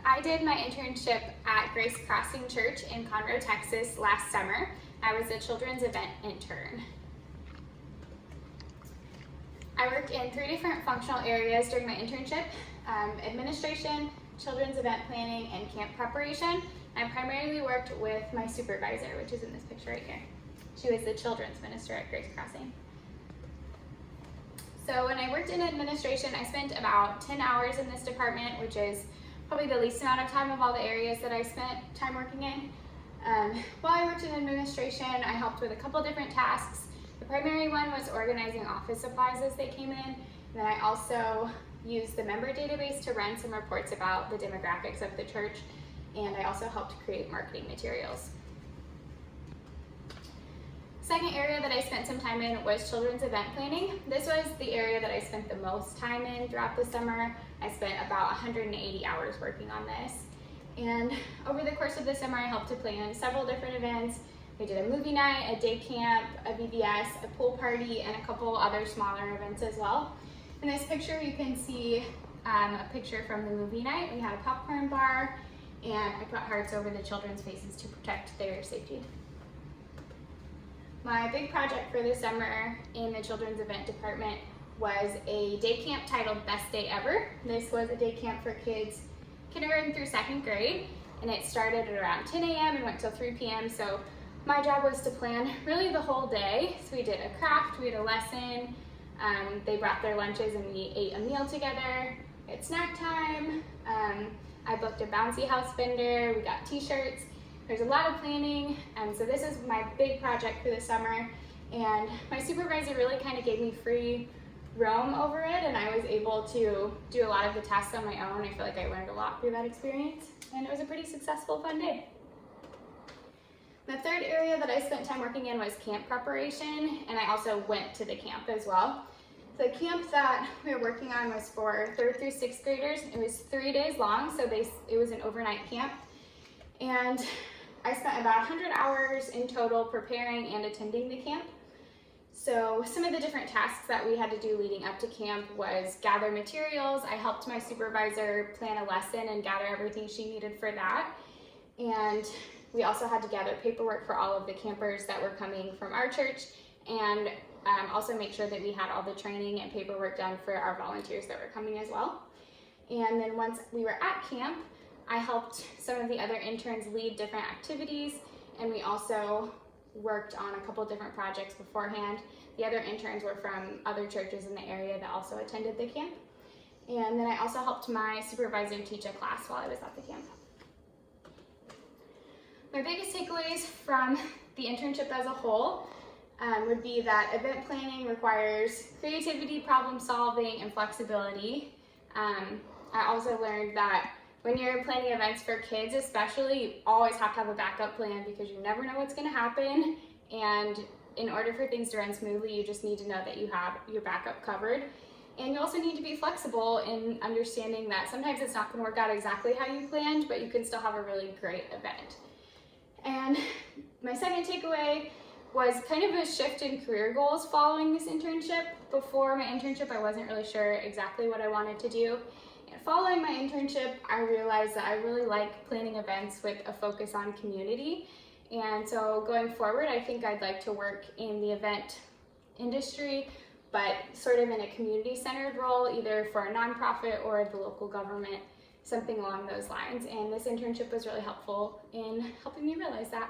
I did my internship at Grace Crossing Church in Conroe, Texas last summer. I was a children's event intern. I worked in 3 different functional areas during my internship: administration, children's event planning, and camp preparation. I primarily worked with my supervisor, which is in this picture right here. She was the children's minister at Grace Crossing. So when I worked in administration, I spent about 10 hours in this department, which is probably the least amount of time of all the areas that I spent time working in. While I worked in administration, I helped with a couple different tasks. The primary one was organizing office supplies as they came in. And then I also used the member database to run some reports about the demographics of the church, and I also helped create marketing materials. Second area that I spent some time in was children's event planning. This was the area that I spent the most time in throughout the summer. I spent about 180 hours working on this. And over the course of the summer, I helped to plan several different events. We did a movie night, a day camp, a VBS, a pool party, and a couple other smaller events as well. In this picture, you can see a picture from the movie night. We had a popcorn bar, and I put hearts over the children's faces to protect their safety. My big project for the summer in the children's event department was a day camp titled Best Day Ever. This was a day camp for kids kindergarten through 2nd grade, and it started at around 10 a.m. and went till 3 p.m. So my job was to plan really the whole day. So we did a craft, we had a lesson, they brought their lunches and we ate a meal together. We had snack time. I booked a bouncy house vendor, we got t-shirts. There's a lot of planning, so this is my big project for the summer, and my supervisor really kind of gave me free roam over it, and I was able to do a lot of the tasks on my own. I feel like I learned a lot through that experience, and it was a pretty successful, fun day. The third area that I spent time working in was camp preparation, and I also went to the camp as well. The camp that we were working on was for 3rd through 6th graders. It was 3 days long, so it was an overnight camp, and I spent about 100 hours in total preparing and attending the camp. So some of the different tasks that we had to do leading up to camp was gather materials. I helped my supervisor plan a lesson and gather everything she needed for that. And we also had to gather paperwork for all of the campers that were coming from our church, and also make sure that we had all the training and paperwork done for our volunteers that were coming as well. And then once we were at camp, I helped some of the other interns lead different activities, and we also worked on a couple different projects beforehand. The other interns were from other churches in the area that also attended the camp. And then I also helped my supervisor teach a class while I was at the camp. My biggest takeaways from the internship as a whole would be that event planning requires creativity, problem solving, and flexibility. I also learned that when you're planning events for kids especially, you always have to have a backup plan because you never know what's going to happen, and in order for things to run smoothly, you just need to know that you have your backup covered. And you also need to be flexible in understanding that sometimes it's not going to work out exactly how you planned, but you can still have a really great event. And my second takeaway was kind of a shift in career goals following this internship. Before my internship, I wasn't really sure exactly what I wanted to do. Following my internship, I realized that I really like planning events with a focus on community. And so going forward, I think I'd like to work in the event industry, but sort of in a community-centered role, either for a nonprofit or the local government, something along those lines. And this internship was really helpful in helping me realize that.